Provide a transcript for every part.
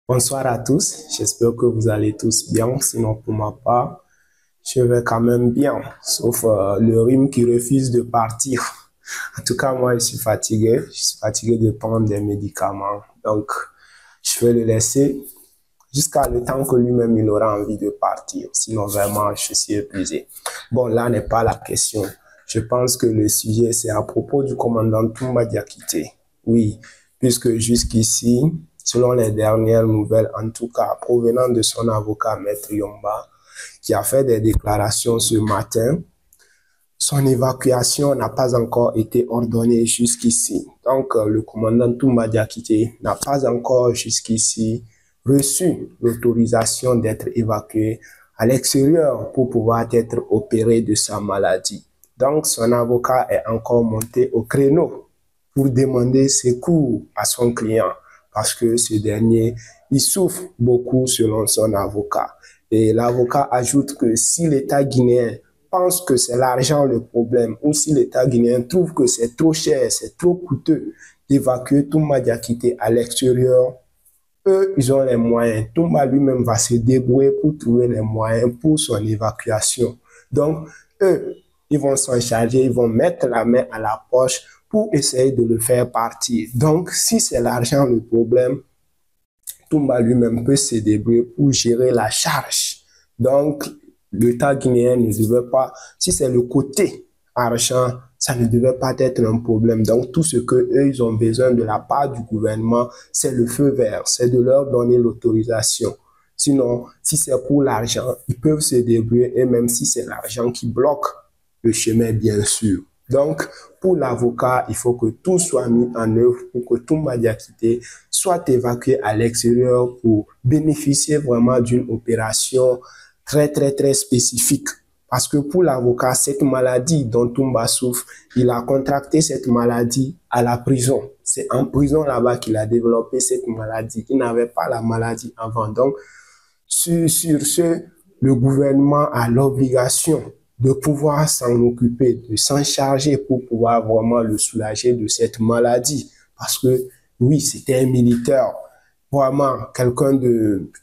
Bonsoir à tous, j'espère que vous allez tous bien, sinon pour ma part, je vais quand même bien, sauf le rhume qui refuse de partir. En tout cas, moi, je suis fatigué de prendre des médicaments, donc je vais le laisser jusqu'à le temps que lui-même il aura envie de partir, sinon vraiment, je suis épuisé. Bon, là n'est pas la question. Je pense que le sujet, c'est à propos du commandant Toumba Diakité. Oui, puisque jusqu'ici, selon les dernières nouvelles, en tout cas provenant de son avocat, Maître Yomba, qui a fait des déclarations ce matin, son évacuation n'a pas encore été ordonnée jusqu'ici. Donc, le commandant Toumba Diakité n'a pas encore jusqu'ici reçu l'autorisation d'être évacué à l'extérieur pour pouvoir être opéré de sa maladie. Donc, son avocat est encore monté au créneau pour demander secours à son client parce que ce dernier, il souffre beaucoup selon son avocat. Et l'avocat ajoute que si l'État guinéen pense que c'est l'argent le problème ou si l'État guinéen trouve que c'est trop cher, c'est trop coûteux d'évacuer Toumba Diakité à l'extérieur, eux, ils ont les moyens. Toumba lui-même va se débrouiller pour trouver les moyens pour son évacuation. Donc, eux, ils vont s'en charger, ils vont mettre la main à la poche pour essayer de le faire partir. Donc, si c'est l'argent le problème, Toumba lui-même peut se débrouiller pour gérer la charge. Donc, l'État guinéen ne devait pas, si c'est le côté argent, ça ne devait pas être un problème. Donc, tout ce qu'eux, ils ont besoin de la part du gouvernement, c'est le feu vert, c'est de leur donner l'autorisation. Sinon, si c'est pour l'argent, ils peuvent se débrouiller et même si c'est l'argent qui bloque le chemin, bien sûr. Donc, pour l'avocat, il faut que tout soit mis en œuvre pour que Toumba Diakité soit évacué à l'extérieur pour bénéficier vraiment d'une opération très spécifique. Parce que pour l'avocat, cette maladie dont Toumba souffre, il a contracté cette maladie à la prison. C'est en prison là-bas qu'il a développé cette maladie. Il n'avait pas la maladie avant. Donc, sur ce, le gouvernement a l'obligation de pouvoir s'en occuper, de s'en charger pour pouvoir vraiment le soulager de cette maladie. Parce que, oui, c'était un militaire, vraiment quelqu'un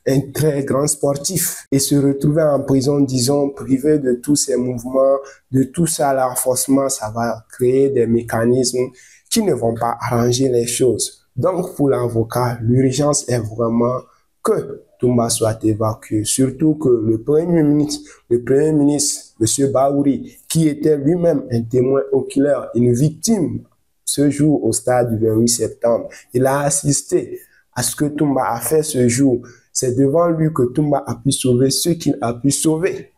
un très grand sportif. Et se retrouver en prison, disons, privé de tous ses mouvements, de tout ça, là, forcément, ça va créer des mécanismes qui ne vont pas arranger les choses. Donc, pour l'avocat, l'urgence est vraiment que Toumba soit évacué. Surtout que le premier ministre, M. Baouri, qui était lui-même un témoin oculaire, une victime ce jour au stade du 28 septembre, il a assisté à ce que Toumba a fait ce jour. C'est devant lui que Toumba a pu sauver ce qu'il a pu sauver.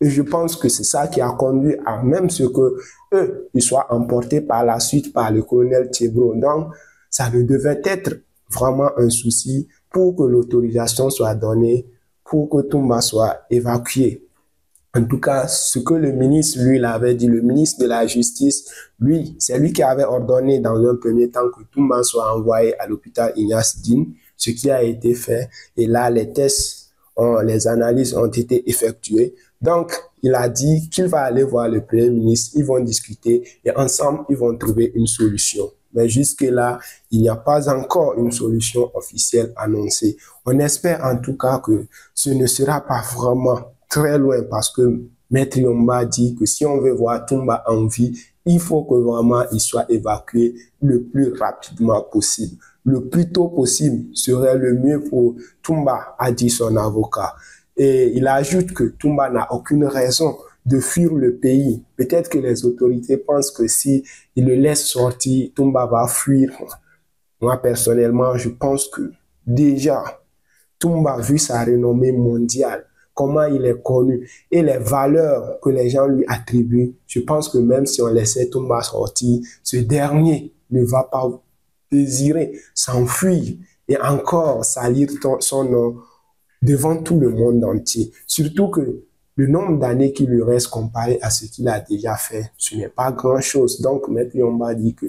Et je pense que c'est ça qui a conduit à même ce que eux, ils soient emportés par la suite par le colonel Thiebro. Donc, ça ne devait être vraiment un souci pour que l'autorisation soit donnée, pour que Toumba soit évacué. En tout cas, ce que le ministre, lui, l'avait dit, le ministre de la Justice, lui, c'est lui qui avait ordonné dans un premier temps que Toumba soit envoyé à l'hôpital Ignace Dine, ce qui a été fait. Et là, les tests, les analyses ont été effectuées. Donc, il a dit qu'il va aller voir le Premier ministre, ils vont discuter et ensemble, ils vont trouver une solution. Mais jusque-là, il n'y a pas encore une solution officielle annoncée. On espère en tout cas que ce ne sera pas vraiment très loin parce que Maître Yomba dit que si on veut voir Toumba en vie, il faut que vraiment il soit évacué le plus rapidement possible. Le plus tôt possible serait le mieux pour Toumba, a dit son avocat. Et il ajoute que Toumba n'a aucune raison de fuir le pays. Peut-être que les autorités pensent que si ils le laissent sortir, Toumba va fuir. Moi, personnellement, je pense que déjà, Toumba, vu sa renommée mondiale, comment il est connu et les valeurs que les gens lui attribuent, je pense que même si on laissait Toumba sortir, ce dernier ne va pas désirer s'enfuir et encore salir son nom devant tout le monde entier. Surtout que le nombre d'années qui lui reste comparé à ce qu'il a déjà fait, ce n'est pas grand-chose. Donc, Maître Yomba dit que,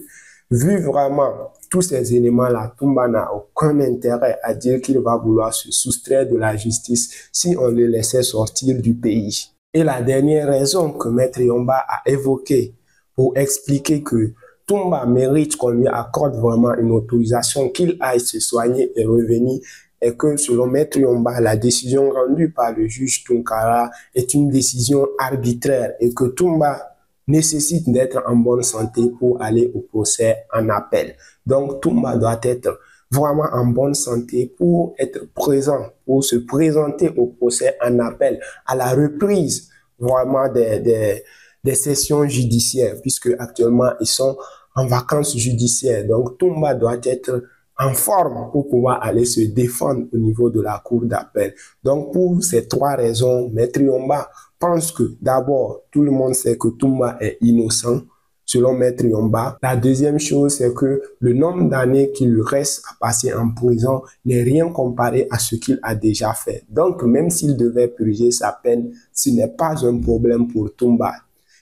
vu vraiment tous ces éléments-là, Toumba n'a aucun intérêt à dire qu'il va vouloir se soustraire de la justice si on le laissait sortir du pays. Et la dernière raison que Maître Yomba a évoquée pour expliquer que Toumba mérite qu'on lui accorde vraiment une autorisation, qu'il aille se soigner et revenir, et que selon Maître Yomba, la décision rendue par le juge Tunkara est une décision arbitraire et que Toumba nécessite d'être en bonne santé pour aller au procès en appel. Donc Toumba doit être vraiment en bonne santé pour être présent, pour se présenter au procès en appel, à la reprise vraiment des sessions judiciaires, puisque actuellement ils sont en vacances judiciaires. Donc Toumba doit être en forme pour pouvoir aller se défendre au niveau de la cour d'appel. Donc pour ces trois raisons, Maître Yomba pense que d'abord, tout le monde sait que Toumba est innocent, selon Maître Yomba. La deuxième chose, c'est que le nombre d'années qu'il lui reste à passer en prison n'est rien comparé à ce qu'il a déjà fait. Donc, même s'il devait purger sa peine, ce n'est pas un problème pour Toumba.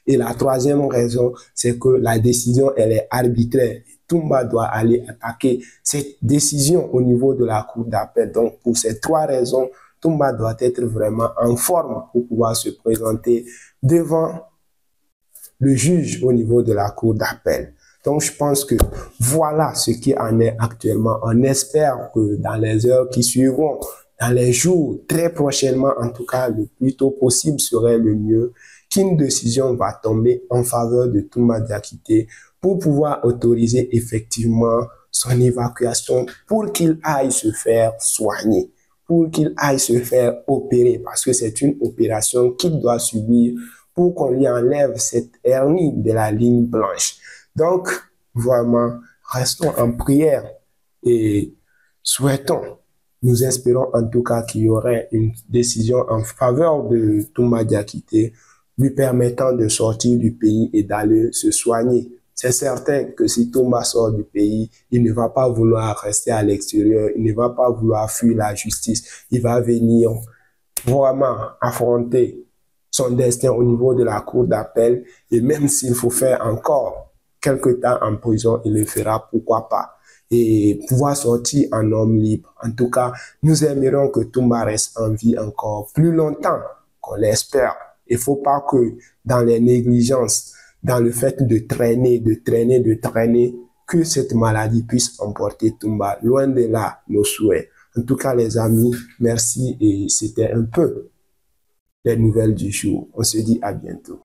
Et la troisième raison, c'est que la décision, elle est arbitraire. Toumba doit aller attaquer cette décision au niveau de la cour d'appel. Donc, pour ces trois raisons, Toumba doit être vraiment en forme pour pouvoir se présenter devant le juge au niveau de la cour d'appel. Donc, je pense que voilà ce qui en est actuellement. On espère que dans les heures qui suivront, dans les jours, très prochainement, en tout cas, le plus tôt possible serait le mieux, qu'une décision va tomber en faveur de Toumba Diakité pour pouvoir autoriser effectivement son évacuation pour qu'il aille se faire soigner, pour qu'il aille se faire opérer, parce que c'est une opération qu'il doit subir pour qu'on lui enlève cette hernie de la ligne blanche. Donc, vraiment, restons en prière et souhaitons, nous espérons en tout cas qu'il y aurait une décision en faveur de Toumba Diakité, lui permettant de sortir du pays et d'aller se soigner. C'est certain que si Toumba sort du pays, il ne va pas vouloir rester à l'extérieur, il ne va pas vouloir fuir la justice. Il va venir vraiment affronter son destin au niveau de la cour d'appel, et même s'il faut faire encore quelques temps en prison, il le fera, pourquoi pas, et pouvoir sortir en homme libre. En tout cas, nous aimerions que Toumba reste en vie encore plus longtemps qu'on l'espère. Il ne faut pas que dans les négligences, dans le fait de traîner, que cette maladie puisse emporter Toumba. Loin de là, nos souhaits. En tout cas, les amis, merci, et c'était un peu les nouvelles du jour. On se dit à bientôt.